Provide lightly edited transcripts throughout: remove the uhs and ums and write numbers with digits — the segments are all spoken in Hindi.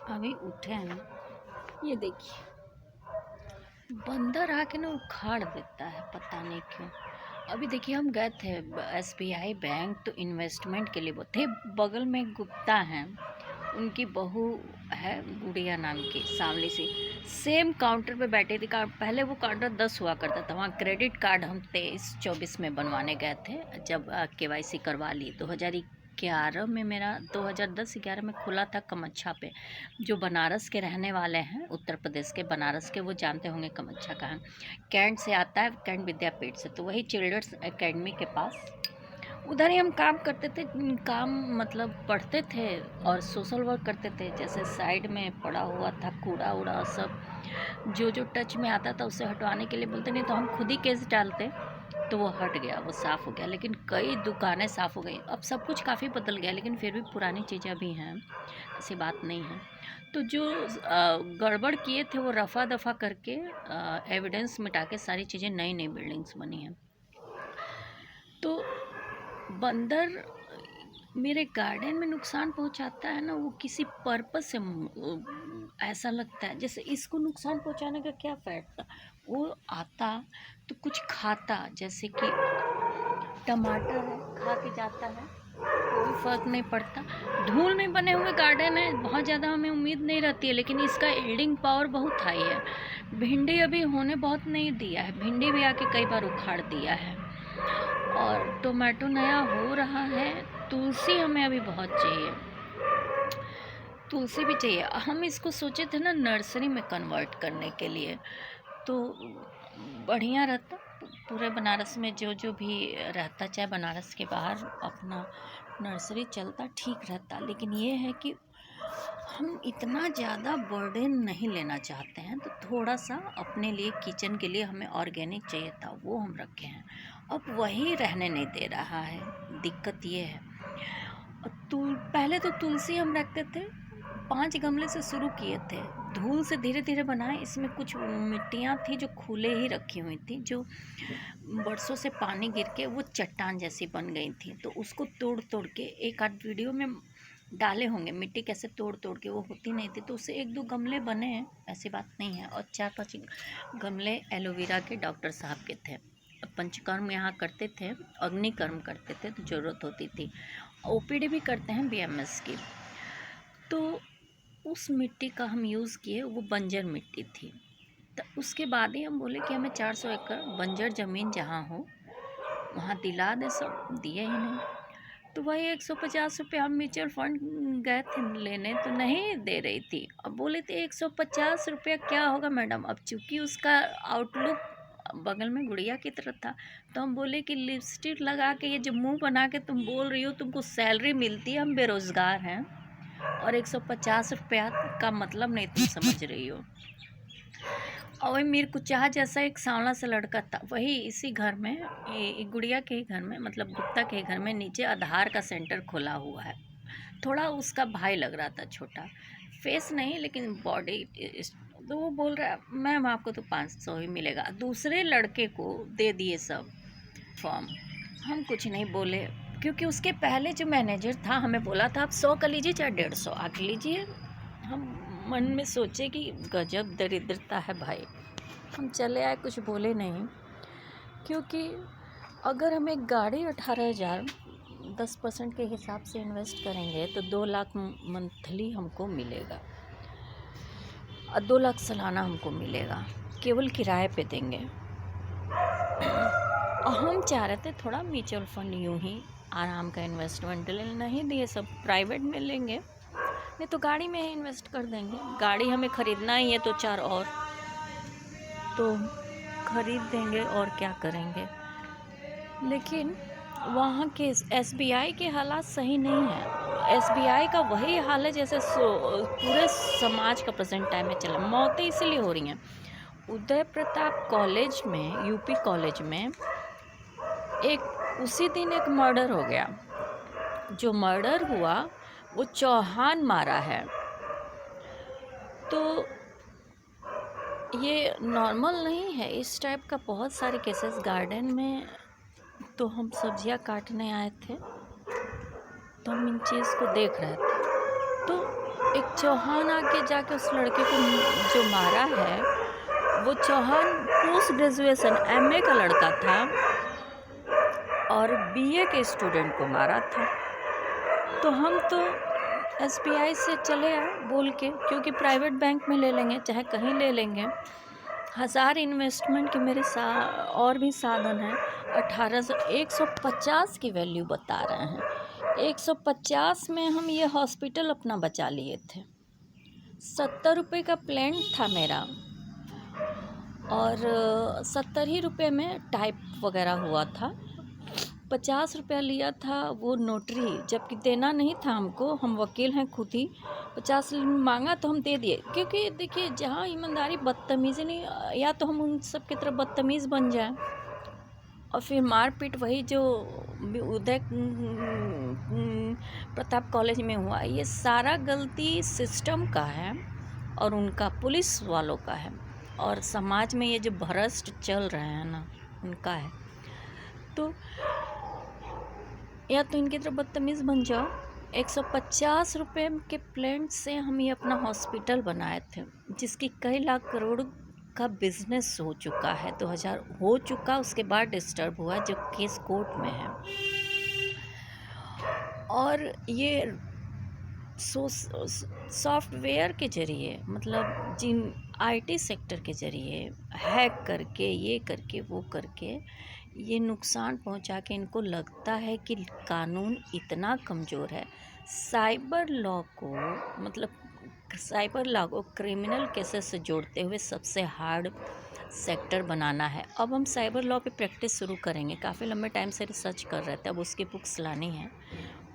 अभी उठे हैं ना, ये देखिए बंदर आके ना उखाड़ देता है, पता नहीं क्यों। अभी देखिए हम गए थे SBI बैंक, तो इन्वेस्टमेंट के लिए वो थे। बगल में एक गुप्ता हैं, उनकी बहू है गुड़िया नाम की, सांवली सी, सेम काउंटर पे बैठी थी। पहले वो काउंटर 10 हुआ करता था, वहाँ क्रेडिट कार्ड हम 23-24 में बनवाने गए थे, जब KYC करवा ली 2011 में। मेरा 2010-11 में खुला था कमच्छा पे। जो बनारस के रहने वाले हैं, उत्तर प्रदेश के बनारस के, वो जानते होंगे कमच्छा का है। कैंट से आता है, कैंट विद्यापीठ से, तो वही चिल्ड्रंस एकेडमी के पास उधर ही हम काम करते थे। काम मतलब पढ़ते थे और सोशल वर्क करते थे। जैसे साइड में पड़ा हुआ था कूड़ा उड़ा सब, जो जो टच में आता था उसे हटवाने के लिए बोलते, नहीं तो हम खुद ही केस डालते, तो वो हट गया, वो साफ़ हो गया। लेकिन कई दुकानें साफ़ हो गई। अब सब कुछ काफ़ी बदल गया, लेकिन फिर भी पुरानी चीज़ें अभी हैं, ऐसी बात नहीं है। तो जो गड़बड़ किए थे वो रफ़ा दफ़ा करके एविडेंस मिटा के सारी चीज़ें नई नई बिल्डिंग्स बनी हैं। तो बंदर मेरे गार्डन में नुकसान पहुंचाता है ना, वो किसी पर्पस से ऐसा लगता है जैसे इसको नुकसान पहुंचाने का क्या फ़ायदा। वो आता तो कुछ खाता, जैसे कि टमाटर है, खा के जाता है, कोई फ़र्क नहीं पड़ता। धूल में बने हुए गार्डन है, बहुत ज़्यादा हमें उम्मीद नहीं रहती है, लेकिन इसका यील्डिंग पावर बहुत हाई है। भिंडी अभी होने बहुत नहीं दिया है, भिंडी भी आके कई बार उखाड़ दिया है। और टोमेटो नया हो रहा है। तुलसी हमें अभी बहुत चाहिए, तुलसी भी चाहिए। हम इसको सोचे थे ना नर्सरी में कन्वर्ट करने के लिए, तो बढ़िया रहता। पूरे बनारस में जो जो भी रहता, चाहे बनारस के बाहर अपना नर्सरी चलता, ठीक रहता। लेकिन ये है कि हम इतना ज़्यादा बर्डन नहीं लेना चाहते हैं, तो थोड़ा सा अपने लिए किचन के लिए हमें ऑर्गेनिक चाहिए था, वो हम रखे हैं। अब वही रहने नहीं दे रहा है, दिक्कत ये है। पहले तो तुलसी हम रखते थे, 5 गमले से शुरू किए थे, धूल से धीरे धीरे बनाए। इसमें कुछ मिट्टियाँ थी जो खुले ही रखी हुई थी, जो बरसों से पानी गिर के वो चट्टान जैसी बन गई थी। तो उसको तोड़ तोड़ के, एक आध वीडियो में डाले होंगे मिट्टी कैसे तोड़ तोड़ के, वो होती नहीं थी, तो उससे 1-2 गमले बने हैं, ऐसी बात नहीं है। और 4-5 गमले एलोवेरा के डॉक्टर साहब के थे। पंचकर्म यहाँ करते थे, अग्निकर्म करते थे, तो ज़रूरत होती थी। OPD भी करते हैं BMS की। तो उस मिट्टी का हम यूज़ किए, वो बंजर मिट्टी थी। तो उसके बाद ही हम बोले कि हमें 400 एकड़ बंजर ज़मीन जहाँ हो वहाँ दिला दे, सब दिए ही नहीं। तो वही 150 रुपये हम म्यूचुअल फंड गए थे लेने, तो नहीं दे रही थी। अब बोले थे 150 रुपया क्या होगा मैडम। अब चूँकि उसका आउटलुक बगल में गुड़िया की तरह था, तो हम बोले कि लिपस्टिक लगा के ये जो मुंह बना के तुम बोल रही हो तुमको सैलरी मिलती है, हम बेरोज़गार हैं, और 150 रुपया का मतलब नहीं तुम समझ रही हो। और वही मीर कुचाहा जैसा एक सांवला सा लड़का था, वही इसी घर में, गुड़िया के ही घर में, मतलब गुप्ता के ही घर में नीचे आधार का सेंटर खोला हुआ है। थोड़ा उसका भाई लग रहा था, छोटा फेस नहीं लेकिन बॉडी। तो वो बोल रहा है मैम आपको तो 500 ही मिलेगा। दूसरे लड़के को दे दिए सब फॉर्म। हम कुछ नहीं बोले, क्योंकि उसके पहले जो मैनेजर था हमें बोला था आप 100 का लीजिए चाहे 150 आके लीजिए। हम मन में सोचे कि गजब दरिद्रता है भाई। हम चले आए, कुछ बोले नहीं, क्योंकि अगर हम एक गाड़ी 18,000 10% के हिसाब से इन्वेस्ट करेंगे तो 2 लाख मंथली हमको मिलेगा, और 2 लाख सालाना हमको मिलेगा, केवल किराए पे देंगे। और हम चाह रहे थे थोड़ा म्यूचुअल फंड यूँ ही आराम का इन्वेस्टमेंट नहीं दिए, सब प्राइवेट में लेंगे, नहीं तो गाड़ी में ही इन्वेस्ट कर देंगे। गाड़ी हमें ख़रीदना ही है, तो 4 और तो ख़रीद देंगे, और क्या करेंगे। लेकिन वहाँ के SBI के हालात सही नहीं है। SBI का वही हाल है जैसे पूरे समाज का प्रेजेंट टाइम में चला। मौतें इसीलिए हो रही हैं। उदय प्रताप कॉलेज में, UP कॉलेज में, एक उसी दिन एक मर्डर हो गया। जो मर्डर हुआ वो चौहान मारा है। तो ये नॉर्मल नहीं है, इस टाइप का बहुत सारे केसेस गार्डन में। तो हम सब्जियां काटने आए थे, तो हम इन चीज़ को देख रहे थे, तो एक चौहान आके जाके उस लड़के को जो मारा है, वो चौहान पोस्ट ग्रेजुएशन एमए का लड़का था और बीए के स्टूडेंट को मारा था। तो हम तो एसबीआई से चले आए बोल के, क्योंकि प्राइवेट बैंक में ले लेंगे चाहे कहीं ले लेंगे, 1000 इन्वेस्टमेंट के मेरे और भी साधन हैं। 150 की वैल्यू बता रहे हैं। 150 में हम ये हॉस्पिटल अपना बचा लिए थे। 70 रुपये का प्लान था मेरा और 70 ही रुपये में टाइप वगैरह हुआ था। 50 रुपया लिया था वो नोटरी, जबकि देना नहीं था हमको, हम वकील हैं खुद ही। 50 मांगा तो हम दे दिए, क्योंकि देखिए जहाँ ईमानदारी बदतमीज़ी नहीं, या तो हम उन सब की तरफ बदतमीज़ बन जाएं और फिर मारपीट वही जो उदय प्रताप कॉलेज में हुआ, ये सारा गलती सिस्टम का है और उनका पुलिस वालों का है और समाज में ये जो भ्रष्ट चल रहे हैं ना, उनका है। तो या तो इनकी तरफ बदतमीज़ बन जाओ। 150 रुपये के प्लान से हम ये अपना हॉस्पिटल बनाए थे, जिसकी कई लाख करोड़ का बिजनेस हो चुका है। 2000 हो चुका, उसके बाद डिस्टर्ब हुआ, जो केस कोर्ट में है। और ये सॉफ्टवेयर के ज़रिए, मतलब जिन आईटी सेक्टर के ज़रिए हैक करके, ये करके वो करके, ये नुकसान पहुंचा के इनको लगता है कि कानून इतना कमज़ोर है। साइबर लॉ को, मतलब साइबर लॉ को क्रिमिनल केसेस से जोड़ते हुए सबसे हार्ड सेक्टर बनाना है। अब हम साइबर लॉ पे प्रैक्टिस शुरू करेंगे। काफ़ी लंबे टाइम से रिसर्च कर रहे थे, अब उसकी बुक्स लानी है।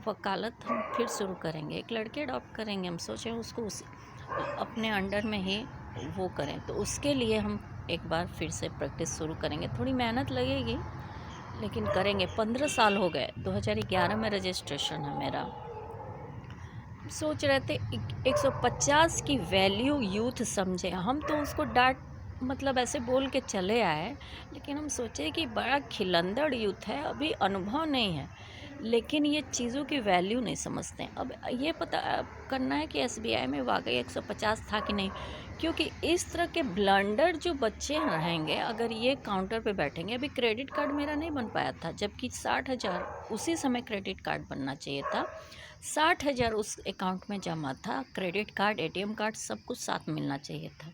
वकालत हम फिर शुरू करेंगे, एक लड़के अडॉप्ट करेंगे। हम सोचें उसको अपने अंडर में ही वो करें, तो उसके लिए हम एक बार फिर से प्रैक्टिस शुरू करेंगे। थोड़ी मेहनत लगेगी लेकिन करेंगे। 15 साल हो गए, 2011 में रजिस्ट्रेशन है मेरा। सोच रहे थे 150 की वैल्यू यूथ समझे, हम तो उसको डांट मतलब ऐसे बोल के चले आए, लेकिन हम सोचे कि बड़ा खिलंदड़ यूथ है, अभी अनुभव नहीं है, लेकिन ये चीज़ों की वैल्यू नहीं समझते हैं। अब ये पता करना है कि एसबीआई में वाकई 150 था कि नहीं, क्योंकि इस तरह के ब्लंडर जो बच्चे रहेंगे, अगर ये काउंटर पे बैठेंगे। अभी क्रेडिट कार्ड मेरा नहीं बन पाया था, जबकि 60,000 उसी समय क्रेडिट कार्ड बनना चाहिए था। 60,000 उस अकाउंट में जमा था, क्रेडिट कार्ड, एटीएम कार्ड सब कुछ साथ मिलना चाहिए था।